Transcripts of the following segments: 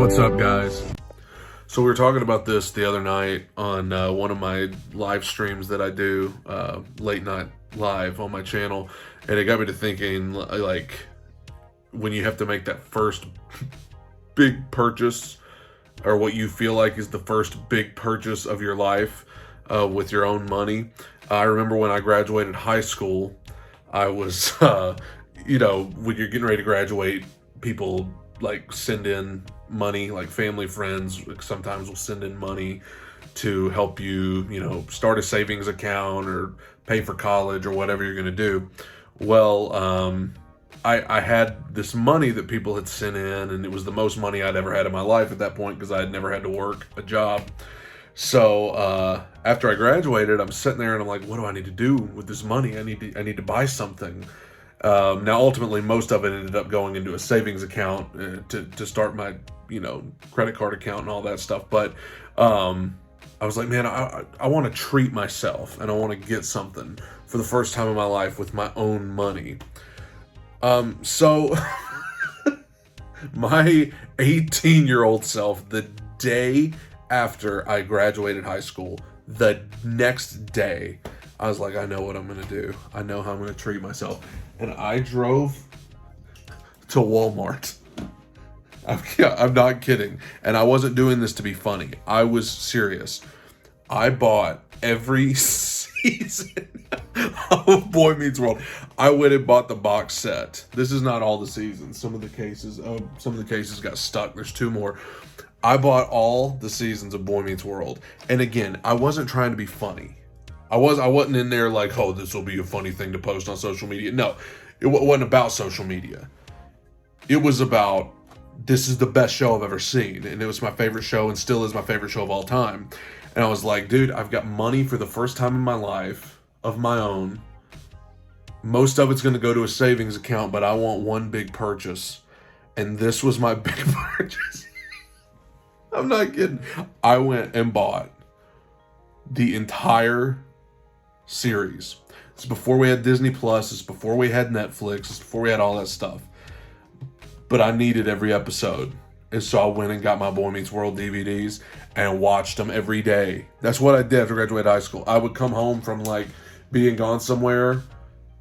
What's up, guys? So we were talking about this the other night on one of my live streams that I do, late night live on my channel, and it got me to thinking, like, when you have to make that first big purchase, or what you feel like is the first big purchase of your life with your own money. I remember when I graduated high school, I was, when you're getting ready to graduate, people like send in money, like family, friends sometimes will send in money to help you, start a savings account or pay for college or whatever you're going to do. Well, I had this money that people had sent in, and it was the most money I'd ever had in my life at that point because I had never had to work a job. So after I graduated, I'm sitting there and I'm like, what do I need to do with this money? I need to buy something. Now, ultimately, most of it ended up going into a savings account to start my, credit card account and all that stuff. But I was like, man, I want to treat myself and I want to get something for the first time in my life with my own money. So my 18-year-old self, the day after I graduated high school, the next day, I was like, I know what I'm going to do. I know how I'm going to treat myself. And I drove to Walmart. I'm not kidding. And I wasn't doing this to be funny. I was serious. I bought every season of Boy Meets World. I went and bought the box set. This is not all the seasons. Some of the cases got stuck. There's 2 more. I bought all the seasons of Boy Meets World. And again, I wasn't trying to be funny. I wasn't in there like, oh, this will be a funny thing to post on social media. No, it wasn't about social media. It was about, this is the best show I've ever seen. And it was my favorite show and still is my favorite show of all time. And I was like, dude, I've got money for the first time in my life of my own. Most of it's going to go to a savings account, but I want one big purchase. And this was my big purchase. I'm not kidding. I went and bought the entire series. It's before we had Disney Plus. It's before we had Netflix. It's before we had all that stuff. But I needed every episode. And so I went and got my Boy Meets World DVDs and watched them every day. That's what I did after I graduated high school. I would come home from like being gone somewhere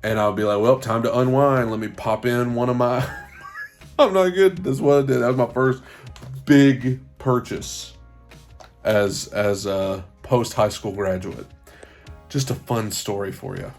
and I would be like, well, time to unwind. Let me pop in one of my... I'm not good. That's what I did. That was my first big purchase as a post-high school graduate. Just a fun story for you.